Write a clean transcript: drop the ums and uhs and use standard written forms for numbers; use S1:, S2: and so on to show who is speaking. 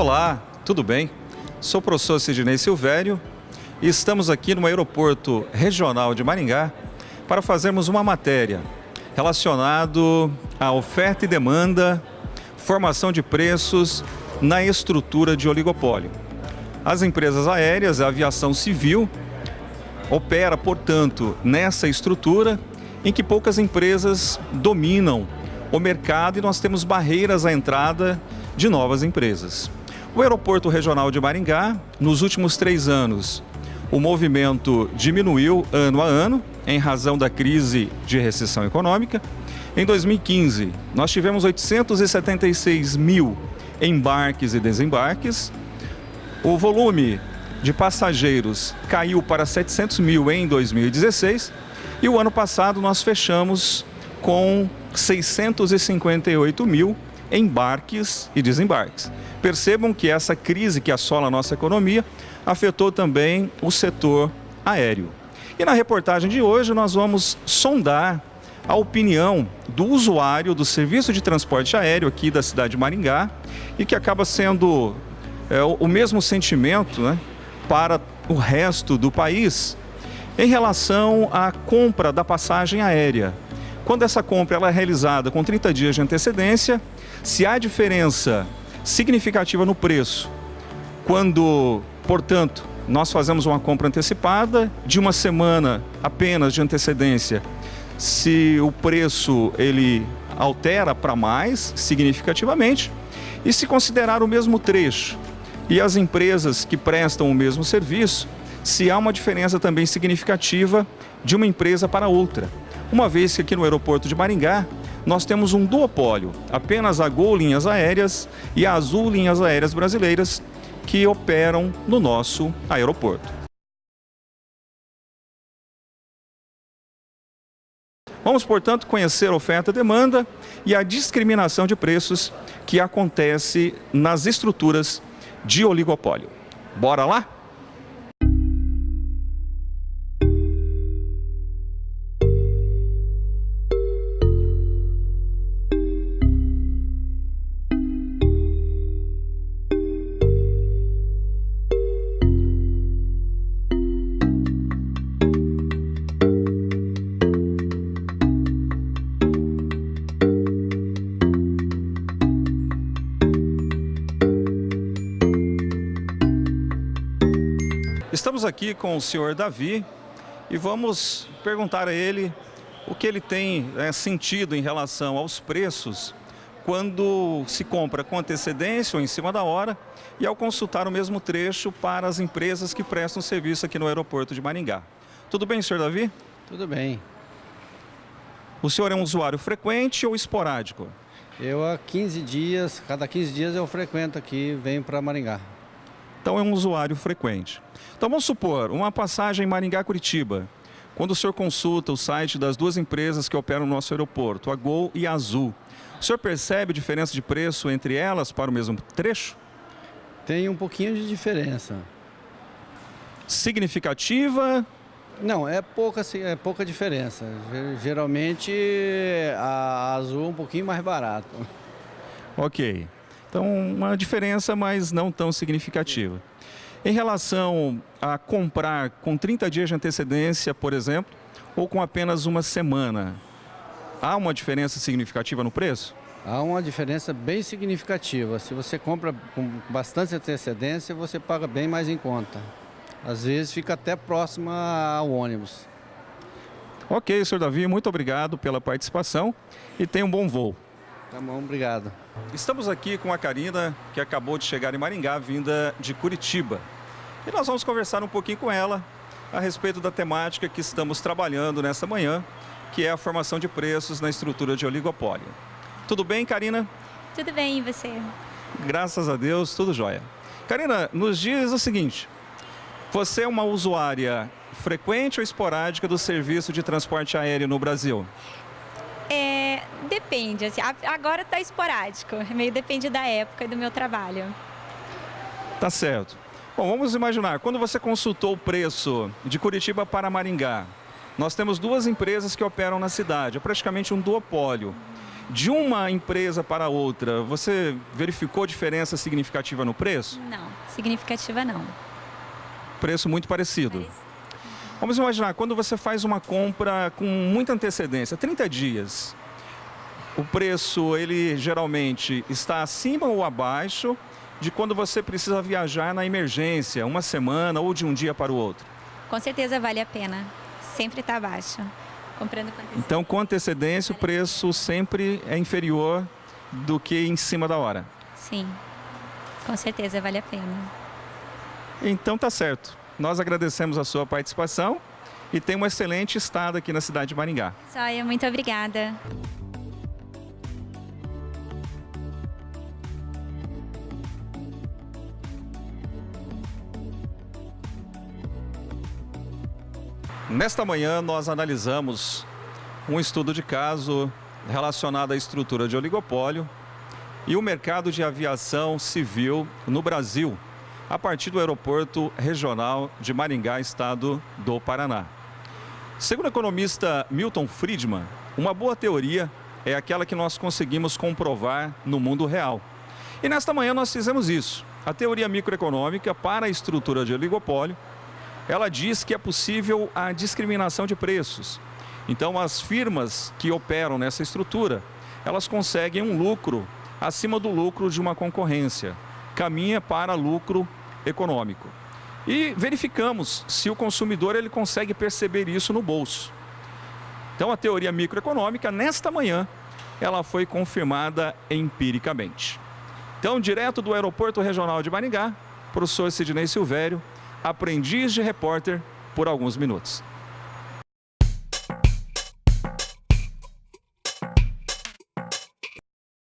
S1: Olá, tudo bem? Sou o professor Sidnei Silvério e estamos aqui no Aeroporto Regional de Maringá para fazermos uma matéria relacionada à oferta e demanda, formação de preços na estrutura de oligopólio. As empresas aéreas, a aviação civil, opera, portanto, nessa estrutura em que poucas empresas dominam o mercado e nós temos barreiras à entrada de novas empresas. O Aeroporto Regional de Maringá, nos últimos 3 anos, o movimento diminuiu ano a ano em razão da crise de recessão econômica. Em 2015, nós tivemos 876 mil embarques e desembarques. O volume de passageiros caiu para 700 mil em 2016 e o ano passado nós fechamos com 658 mil embarques e desembarques. Percebam que essa crise que assola a nossa economia afetou também o setor aéreo. E na reportagem de hoje nós vamos sondar a opinião do usuário do serviço de transporte aéreo aqui da cidade de Maringá e que acaba sendo o mesmo sentimento, né, para o resto do país em relação à compra da passagem aérea. Quando essa compra ela é realizada com 30 dias de antecedência, se há diferença significativa no preço, quando, portanto, nós fazemos uma compra antecipada de uma semana apenas de antecedência, se o preço ele altera para mais significativamente, e se considerar o mesmo trecho e as empresas que prestam o mesmo serviço, se há uma diferença também significativa de uma empresa para outra. Uma vez que aqui no aeroporto de Maringá nós temos um duopólio, apenas a Gol Linhas Aéreas e a Azul Linhas Aéreas Brasileiras que operam no nosso aeroporto. Vamos, portanto, conhecer a oferta e demanda e a discriminação de preços que acontece nas estruturas de oligopólio. Bora lá? Estamos aqui com o senhor Davi e vamos perguntar a ele o que ele tem sentido em relação aos preços quando se compra com antecedência ou em cima da hora e ao consultar o mesmo trecho para as empresas que prestam serviço aqui no aeroporto de Maringá. Tudo bem, senhor Davi?
S2: Tudo bem.
S1: O senhor é um usuário frequente ou esporádico?
S2: Eu há 15 dias, cada 15 dias eu frequento aqui, venho para Maringá.
S1: Então é um usuário frequente. Então vamos supor, uma passagem Maringá-Curitiba. Quando o senhor consulta o site das duas empresas que operam no nosso aeroporto, a Gol e a Azul, o senhor percebe diferença de preço entre elas para o mesmo trecho?
S2: Tem um pouquinho de diferença.
S1: Significativa?
S2: Não, é pouca diferença. Geralmente a Azul é um pouquinho mais barato.
S1: Ok. Então uma diferença, mas não tão significativa. Em relação a comprar com 30 dias de antecedência, por exemplo, ou com apenas uma semana, há uma diferença significativa no preço?
S2: Há uma diferença bem significativa. Se você compra com bastante antecedência, você paga bem mais em conta. Às vezes fica até próximo ao ônibus.
S1: Ok, senhor Davi, muito obrigado pela participação e tenha um bom voo.
S2: Tá bom, obrigado.
S1: Estamos aqui com a Karina, que acabou de chegar em Maringá, vinda de Curitiba. E nós vamos conversar um pouquinho com ela a respeito da temática que estamos trabalhando nesta manhã, que é a formação de preços na estrutura de oligopólio. Tudo bem, Karina?
S3: Tudo bem, e você?
S1: Graças a Deus, tudo jóia. Karina, nos diz o seguinte, você é uma usuária frequente ou esporádica do serviço de transporte aéreo no Brasil?
S3: Depende, assim, agora está esporádico, meio depende da época e do meu trabalho.
S1: Tá certo. Bom, vamos imaginar, quando você consultou o preço de Curitiba para Maringá, nós temos duas empresas que operam na cidade, é praticamente um duopólio. De uma empresa para outra, você verificou diferença significativa no preço?
S3: Não, significativa não.
S1: Preço muito parecido. Vamos imaginar, quando você faz uma compra com muita antecedência, 30 dias, o preço, ele geralmente está acima ou abaixo de quando você precisa viajar na emergência, uma semana ou de um dia para o outro?
S3: Com certeza vale a pena. Sempre está abaixo. Comprando com antecedência.
S1: Então, com antecedência, o preço sempre é inferior do que em cima da hora.
S3: Sim, com certeza vale a pena.
S1: Então, tá certo. Nós agradecemos a sua participação e tenha uma excelente estada aqui na cidade de Maringá.
S3: Joia, muito obrigada.
S1: Nesta manhã, nós analisamos um estudo de caso relacionado à estrutura de oligopólio e o mercado de aviação civil no Brasil, a partir do Aeroporto Regional de Maringá, estado do Paraná. Segundo o economista Milton Friedman, uma boa teoria é aquela que nós conseguimos comprovar no mundo real. E nesta manhã nós fizemos isso. A teoria microeconômica para a estrutura de oligopólio, ela diz que é possível a discriminação de preços. Então, as firmas que operam nessa estrutura, elas conseguem um lucro acima do lucro de uma concorrência. Caminha para lucro econômico. E verificamos se o consumidor ele consegue perceber isso no bolso. Então, a teoria microeconômica, nesta manhã, ela foi confirmada empiricamente. Então, direto do Aeroporto Regional de Maringá, professor Sidnei Silvério, aprendiz de repórter por alguns minutos.